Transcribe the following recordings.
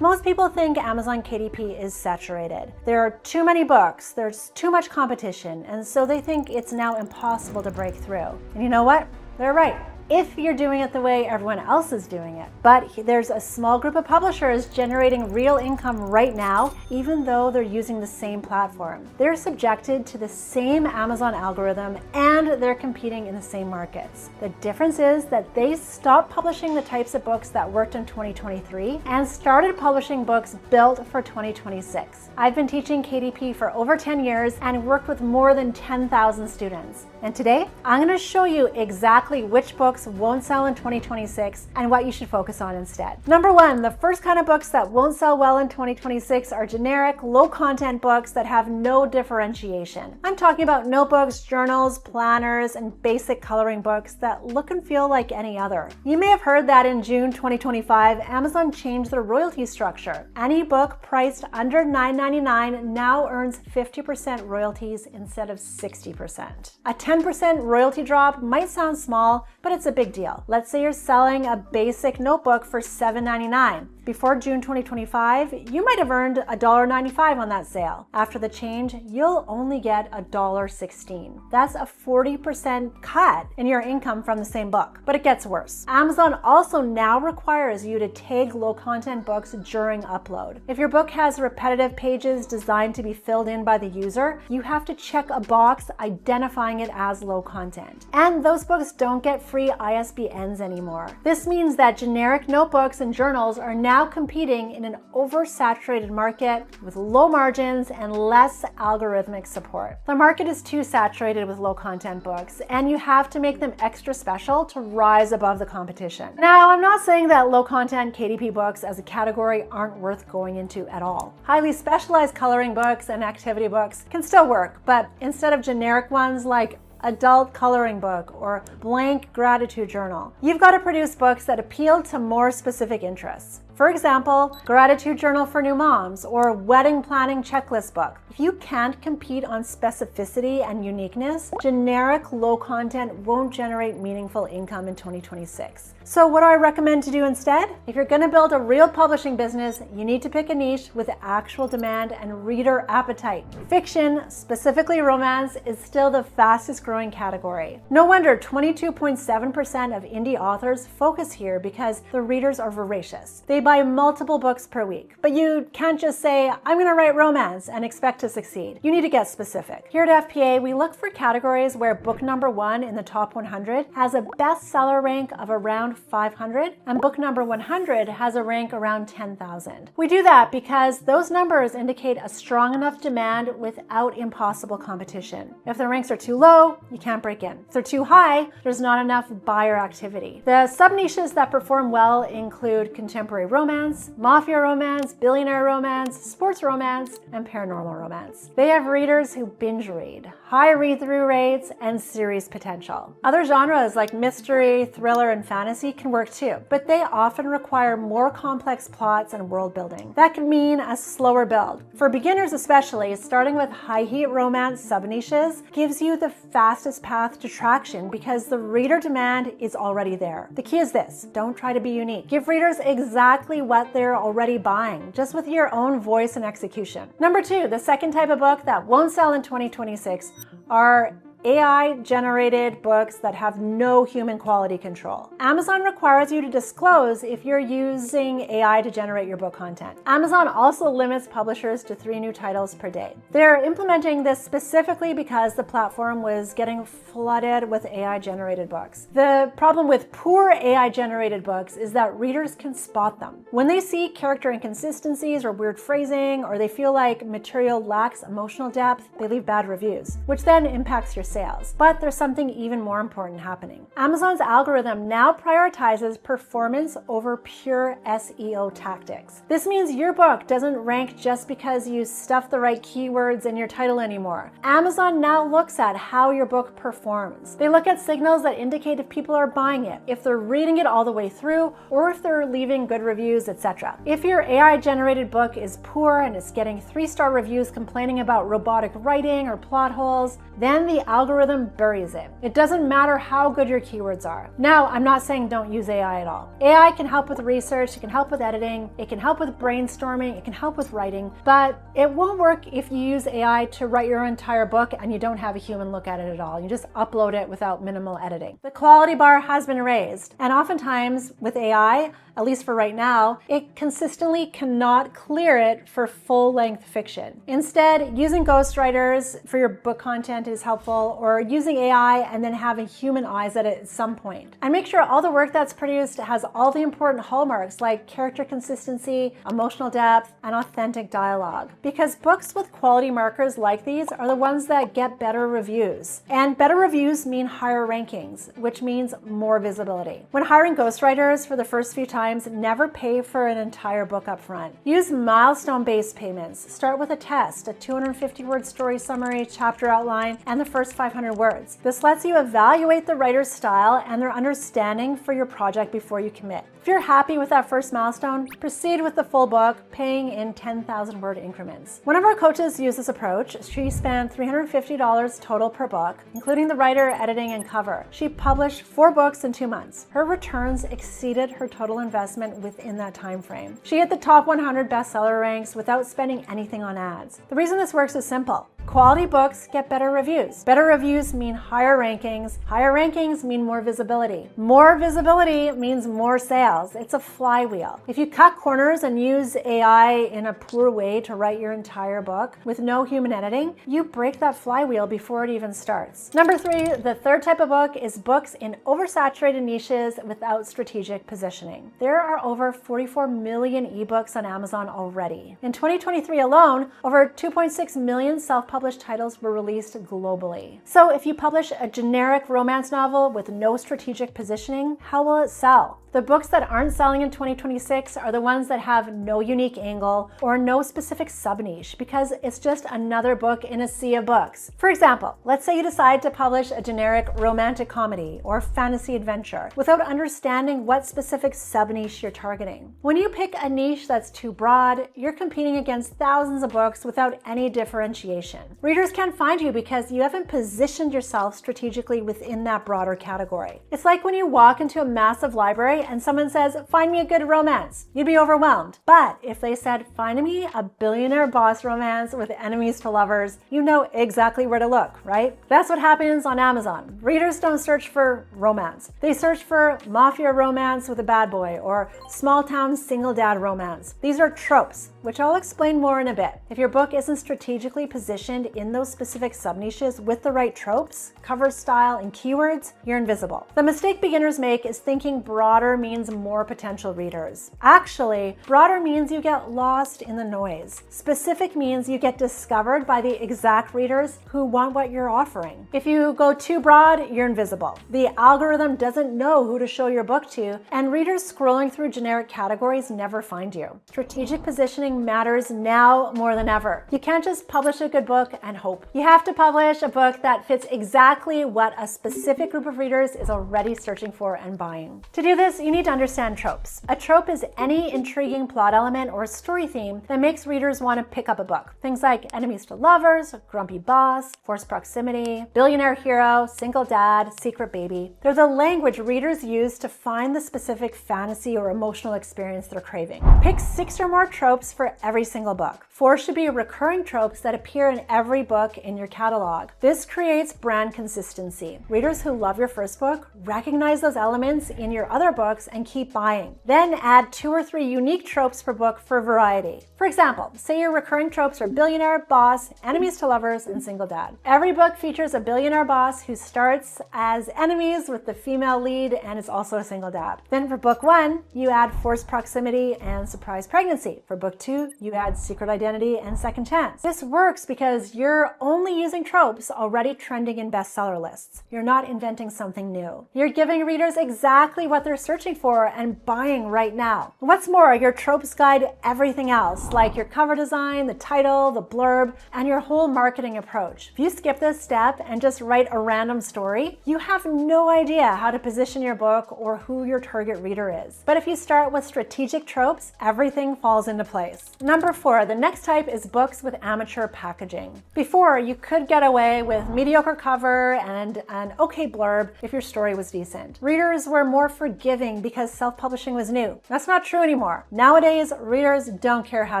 Most people think Amazon KDP is saturated. There are too many books, there's too much competition, and so they think it's now impossible to break through. And you know what? They're right, if you're doing it the way everyone else is doing it. But there's a small group of publishers generating real income right now, even though they're using the same platform. They're subjected to the same Amazon algorithm and they're competing in the same markets. The difference is that they stopped publishing the types of books that worked in 2023 and started publishing books built for 2026. I've been teaching KDP for over 10 years and worked with more than 10,000 students. And today, I'm going to show you exactly which books won't sell in 2026 and what you should focus on instead. Number one, the first kind of books that won't sell well in 2026 are generic, low-content books that have no differentiation. I'm talking about notebooks, journals, planners, and basic coloring books that look and feel like any other. You may have heard that in June 2025, Amazon changed their royalty structure. Any book priced under $9.99 now earns 50% royalties instead of 60%. A 10% royalty drop might sound small, but it's a big deal. Let's say you're selling a basic notebook for $7.99. Before June 2025, you might have earned $1.95 on that sale. After the change, you'll only get $1.16. That's a 40% cut in your income from the same book. But it gets worse. Amazon also now requires you to tag low-content books during upload. If your book has repetitive pages designed to be filled in by the user, you have to check a box identifying it as low content. And those books don't get free ISBNs anymore. This means that generic notebooks and journals are now competing in an oversaturated market with low margins and less algorithmic support. The market is too saturated with low content books, and you have to make them extra special to rise above the competition. Now, I'm not saying that low content KDP books as a category aren't worth going into at all. Highly specialized coloring books and activity books can still work, but instead of generic ones like adult coloring book or blank gratitude journal, you've got to produce books that appeal to more specific interests. For example, gratitude journal for new moms or wedding planning checklist book. If you can't compete on specificity and uniqueness, generic low content won't generate meaningful income in 2026. So what do I recommend to do instead? If you're going to build a real publishing business, you need to pick a niche with actual demand and reader appetite. Fiction, specifically romance, is still the fastest growing category. No wonder 22.7% of indie authors focus here because the readers are voracious. They buy multiple books per week. But you can't just say, I'm going to write romance and expect to succeed. You need to get specific. Here at FPA, we look for categories where book number 1 in the top 100 has a bestseller rank of around 500 and book number 100 has a rank around 10,000. We do that because those numbers indicate a strong enough demand without impossible competition. If the ranks are too low, you can't break in. If they're too high, there's not enough buyer activity. The sub-niches that perform well include contemporary romance, mafia romance, billionaire romance, sports romance, and paranormal romance. They have readers who binge read, high read-through rates, and series potential. Other genres like mystery, thriller, and fantasy can work too, but they often require more complex plots and world building. That can mean a slower build. For beginners especially, starting with high-heat romance sub-niches gives you the fastest path to traction because the reader demand is already there. The key is this: don't try to be unique. Give readers exactly what they're already buying, just with your own voice and execution. Number 2, the second type of book that won't sell in 2026 are AI-generated books that have no human quality control. Amazon requires you to disclose if you're using AI to generate your book content. Amazon also limits publishers to 3 new titles per day. They're implementing this specifically because the platform was getting flooded with AI-generated books. The problem with poor AI-generated books is that readers can spot them. When they see character inconsistencies or weird phrasing, or they feel like material lacks emotional depth, they leave bad reviews, which then impacts your sales. But there's something even more important happening. Amazon's algorithm now prioritizes performance over pure SEO tactics. This means your book doesn't rank just because you stuffed the right keywords in your title anymore. Amazon now looks at how your book performs. They look at signals that indicate if people are buying it, if they're reading it all the way through, or if they're leaving good reviews, etc. If your AI-generated book is poor and it's getting 3-star reviews complaining about robotic writing or plot holes, then the algorithm buries it. It doesn't matter how good your keywords are. Now, I'm not saying don't use AI at all. AI can help with research, it can help with editing, it can help with brainstorming, it can help with writing, but it won't work if you use AI to write your entire book and you don't have a human look at it at all. You just upload it without minimal editing. The quality bar has been raised, and oftentimes with AI, at least for right now, it consistently cannot clear it for full-length fiction. Instead, using ghostwriters for your book content is helpful, or using AI and then having human eyes at it at some point. And make sure all the work that's produced has all the important hallmarks like character consistency, emotional depth, and authentic dialogue. Because books with quality markers like these are the ones that get better reviews. And better reviews mean higher rankings, which means more visibility. When hiring ghostwriters for the first few times, never pay for an entire book up front. Use milestone-based payments. Start with a test, a 250-word story summary, chapter outline, and the first 500 words. This lets you evaluate the writer's style and their understanding for your project before you commit. If you're happy with that first milestone, proceed with the full book, paying in 10,000-word increments. One of our coaches used this approach. She spent $350 total per book, including the writer, editing, and cover. She published 4 books in 2 months. Her returns exceeded her total investment within that time frame. She hit the top 100 bestseller ranks without spending anything on ads. The reason this works is simple. Quality books get better reviews. Better reviews mean higher rankings. Higher rankings mean more visibility. More visibility means more sales. It's a flywheel. If you cut corners and use AI in a poor way to write your entire book with no human editing, you break that flywheel before it even starts. Number 3, the third type of book is books in oversaturated niches without strategic positioning. There are over 44 million ebooks on Amazon already. In 2023 alone, over 2.6 million self-published titles were released globally. So if you publish a generic romance novel with no strategic positioning, how will it sell? The books that aren't selling in 2026 are the ones that have no unique angle or no specific sub-niche, because it's just another book in a sea of books. For example, let's say you decide to publish a generic romantic comedy or fantasy adventure without understanding what specific sub-niche you're targeting. When you pick a niche that's too broad, you're competing against thousands of books without any differentiation. Readers can't find you because you haven't positioned yourself strategically within that broader category. It's like when you walk into a massive library and someone says, find me a good romance. You'd be overwhelmed. But if they said, find me a billionaire boss romance with enemies to lovers, you know exactly where to look, right? That's what happens on Amazon. Readers don't search for romance. They search for mafia romance with a bad boy or small town single dad romance. These are tropes, which I'll explain more in a bit. If your book isn't strategically positioned in those specific sub-niches with the right tropes, cover style, and keywords, you're invisible. The mistake beginners make is thinking broader means more potential readers. Actually, broader means you get lost in the noise. Specific means you get discovered by the exact readers who want what you're offering. If you go too broad, you're invisible. The algorithm doesn't know who to show your book to, and readers scrolling through generic categories never find you. Strategic positioning matters now more than ever. You can't just publish a good book and hope. You have to publish a book that fits exactly what a specific group of readers is already searching for and buying. To do this, you need to understand tropes. A trope is any intriguing plot element or story theme that makes readers want to pick up a book. Things like enemies to lovers, grumpy boss, forced proximity, billionaire hero, single dad, secret baby. They're the language readers use to find the specific fantasy or emotional experience they're craving. Pick 6 or more tropes for every single book. 4 should be recurring tropes that appear in every book in your catalog. This creates brand consistency. Readers who love your first book recognize those elements in your other books and keep buying. Then add 2 or 3 unique tropes per book for variety. For example, say your recurring tropes are billionaire, boss, enemies to lovers, and single dad. Every book features a billionaire boss who starts as enemies with the female lead and is also a single dad. Then for book 1, you add forced proximity and surprise pregnancy. For book 2, you add secret identity and second chance. This works because you're only using tropes already trending in bestseller lists. You're not inventing something new. You're giving readers exactly what they're searching for and buying right now. What's more, your tropes guide everything else, like your cover design, the title, the blurb, and your whole marketing approach. If you skip this step and just write a random story, you have no idea how to position your book or who your target reader is. But if you start with strategic tropes, everything falls into place. Number 4, the next next type is books with amateur packaging. Before, you could get away with mediocre cover and an okay blurb if your story was decent. Readers were more forgiving because self-publishing was new. That's not true anymore. Nowadays, readers don't care how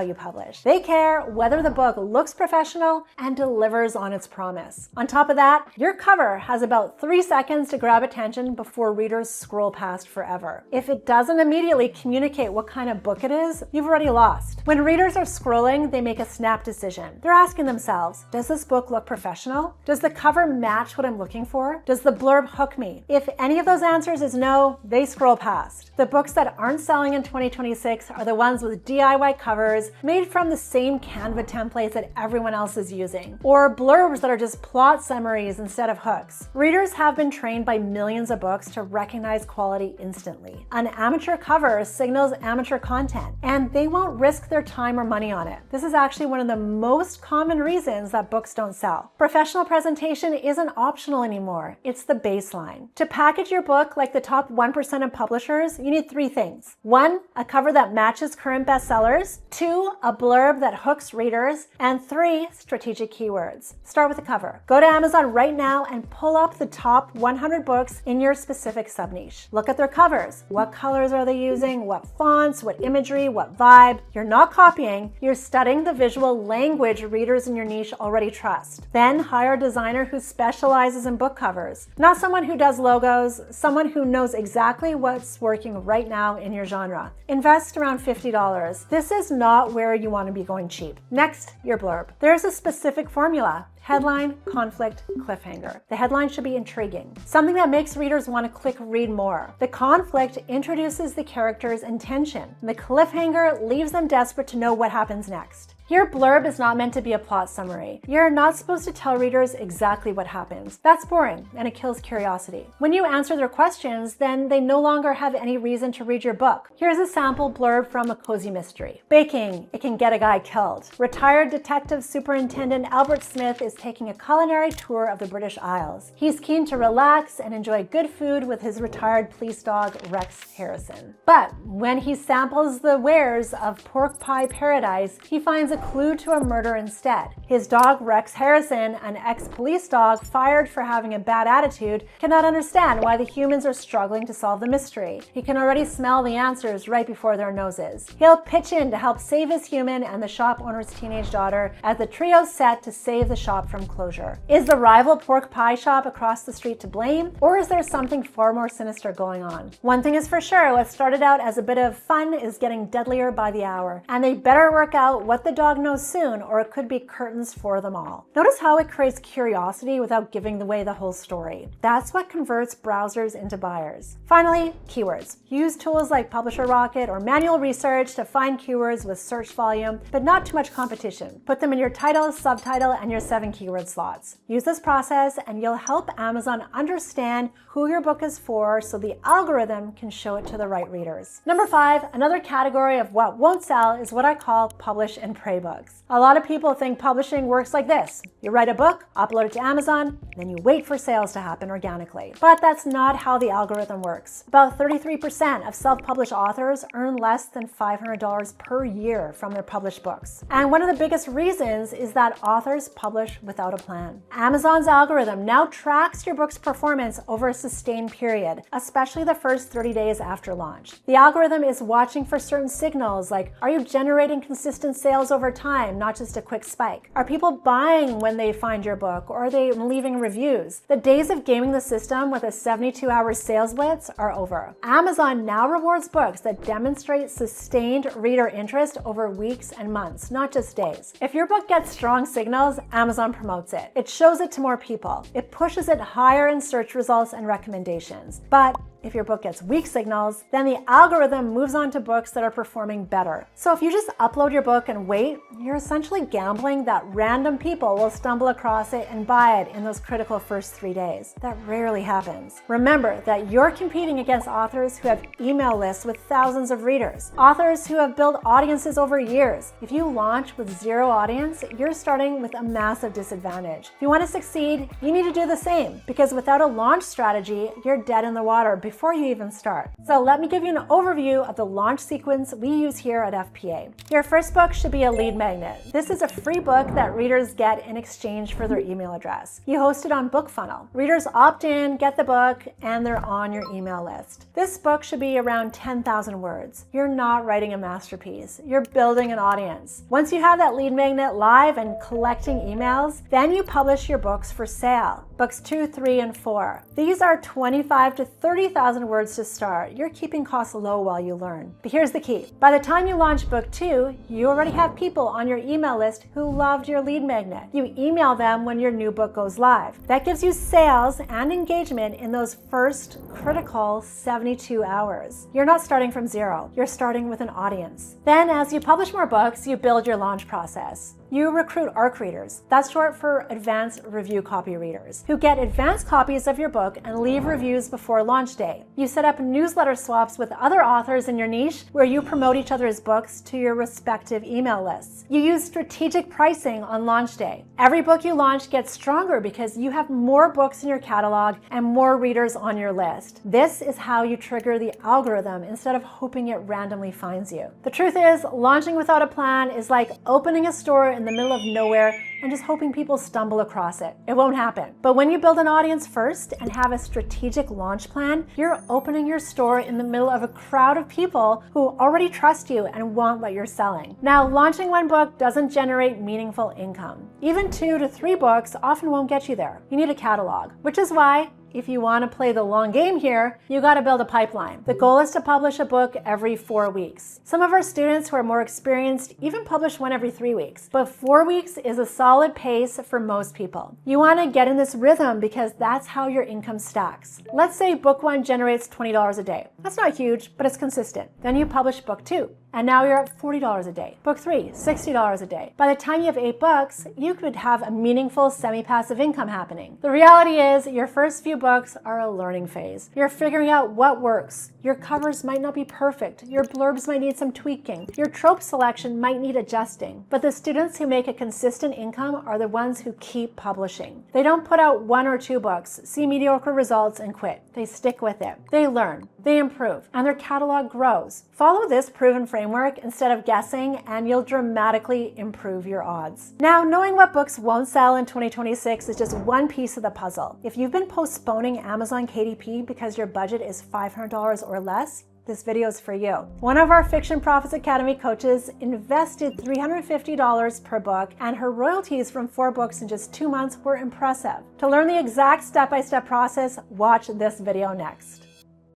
you publish. They care whether the book looks professional and delivers on its promise. On top of that, your cover has about 3 seconds to grab attention before readers scroll past forever. If it doesn't immediately communicate what kind of book it is, you've already lost. When readers are scrolling, they make a snap decision. They're asking themselves, does this book look professional? Does the cover match what I'm looking for? Does the blurb hook me? If any of those answers is no, they scroll past. The books that aren't selling in 2026 are the ones with DIY covers made from the same Canva templates that everyone else is using, or blurbs that are just plot summaries instead of hooks. Readers have been trained by millions of books to recognize quality instantly. An amateur cover signals amateur content, and they won't risk their time or money on it. This is actually one of the most common reasons that books don't sell. Professional presentation isn't optional anymore. It's the baseline. To package your book like the top 1% of publishers, you need 3 things. 1, a cover that matches current bestsellers. 2, a blurb that hooks readers. And 3, strategic keywords. Start with the cover. Go to Amazon right now and pull up the top 100 books in your specific sub-niche. Look at their covers. What colors are they using? What fonts? What imagery? What vibe? You're not copying. You're studying the visual language readers in your niche already trust. Then hire a designer who specializes in book covers. Not someone who does logos, someone who knows exactly what's working right now in your genre. Invest around $50. This is not where you want to be going cheap. Next, your blurb. There's a specific formula. Headline, conflict, cliffhanger. The headline should be intriguing, something that makes readers want to click read more. The conflict introduces the character's intention. The cliffhanger leaves them desperate to know what happens next. Your blurb is not meant to be a plot summary. You're not supposed to tell readers exactly what happens. That's boring, and it kills curiosity. When you answer their questions, then they no longer have any reason to read your book. Here's a sample blurb from a cozy mystery. Baking, it can get a guy killed. Retired Detective Superintendent Albert Smith is taking a culinary tour of the British Isles. He's keen to relax and enjoy good food with his retired police dog, Rex Harrison. But when he samples the wares of pork pie paradise, he finds a clue to a murder instead. His dog, Rex Harrison, an ex-police dog fired for having a bad attitude, cannot understand why the humans are struggling to solve the mystery. He can already smell the answers right before their noses. He'll pitch in to help save his human and the shop owner's teenage daughter as the trio's set to save the shop from closure. Is the rival pork pie shop across the street to blame, or is there something far more sinister going on? One thing is for sure, what started out as a bit of fun is getting deadlier by the hour, and they better work out what the dog knows soon, or it could be curtains for them all. Notice how it creates curiosity without giving away the whole story. That's what converts browsers into buyers. Finally, keywords. Use tools like Publisher Rocket or manual research to find keywords with search volume, but not too much competition. Put them in your title, subtitle, and your 7 keyword slots. Use this process and you'll help Amazon understand who your book is for so the algorithm can show it to the right readers. Number 5, another category of what won't sell is what I call publish and pray books. A lot of people think publishing works like this. You write a book, upload it to Amazon, then you wait for sales to happen organically. But that's not how the algorithm works. About 33% of self-published authors earn less than $500 per year from their published books. And one of the biggest reasons is that authors publish without a plan. Amazon's algorithm now tracks your book's performance over a sustained period, especially the first 30 days after launch. The algorithm is watching for certain signals like, are you generating consistent sales over time, not just a quick spike? Are people buying when they find your book, or are they leaving reviews? The days of gaming the system with a 72-hour sales blitz are over. Amazon now rewards books that demonstrate sustained reader interest over weeks and months, not just days. If your book gets strong signals, Amazon promotes it. It shows it to more people. It pushes it higher in search results and recommendations. But if your book gets weak signals, then the algorithm moves on to books that are performing better. So if you just upload your book and wait, you're essentially gambling that random people will stumble across it and buy it in those critical first 3 days. That rarely happens. Remember that you're competing against authors who have email lists with thousands of readers, authors who have built audiences over years. If you launch with zero audience, you're starting with a massive disadvantage. If you want to succeed, you need to do the same, because without a launch strategy, you're dead in the water before you even start. So let me give you an overview of the launch sequence we use here at FPA. Your first book should be a lead magnet. This is a free book that readers get in exchange for their email address. You host it on BookFunnel. Readers opt in, get the book, and they're on your email list. This book should be around 10,000 words. You're not writing a masterpiece. You're building an audience. Once you have that lead magnet live and collecting emails, then you publish your books for sale. Books 2, 3, and 4. These are 25 to 30,000 words to start. You're keeping costs low while you learn. But here's the key. By the time you launch book 2, you already have people on your email list who loved your lead magnet. You email them when your new book goes live. That gives you sales and engagement in those first critical 72 hours. You're not starting from zero. You're starting with an audience. Then as you publish more books, you build your launch process. You recruit ARC readers. That's short for Advanced Review Copy readers, who get advanced copies of your book and leave reviews before launch day. You set up newsletter swaps with other authors in your niche where you promote each other's books to your respective email lists. You use strategic pricing on launch day. Every book you launch gets stronger because you have more books in your catalog and more readers on your list. This is how you trigger the algorithm instead of hoping it randomly finds you. The truth is, launching without a plan is like opening a store in the middle of nowhere and just hoping people stumble across it. It won't happen. But when you build an audience first and have a strategic launch plan, you're opening your store in the middle of a crowd of people who already trust you and want what you're selling. Now, launching one book doesn't generate meaningful income. Even 2 to 3 books often won't get you there. You need a catalog, which is why if you want to play the long game here, you got to build a pipeline. The goal is to publish a book every 4 weeks. Some of our students who are more experienced even publish one every 3 weeks, but 4 weeks is a solid pace for most people. You want to get in this rhythm because that's how your income stacks. Let's say book 1 generates $20 a day. That's not huge, but it's consistent. Then you publish book 2. And now you're at $40 a day. Book 3, $60 a day. By the time you have 8 books, you could have a meaningful semi-passive income happening. The reality is your first few books are a learning phase. You're figuring out what works. Your covers might not be perfect. Your blurbs might need some tweaking. Your trope selection might need adjusting. But the students who make a consistent income are the ones who keep publishing. They don't put out 1 or 2 books, see mediocre results, and quit. They stick with it. They learn. They improve. And their catalog grows. Follow this proven framework instead of guessing, and you'll dramatically improve your odds. Now, knowing what books won't sell in 2026 is just one piece of the puzzle. If you've been postponing Amazon KDP because your budget is $500 or less, this video is for you. One of our Fiction Profits Academy coaches invested $350 per book, and her royalties from 4 books in just 2 months were impressive. To learn the exact step-by-step process, watch this video next.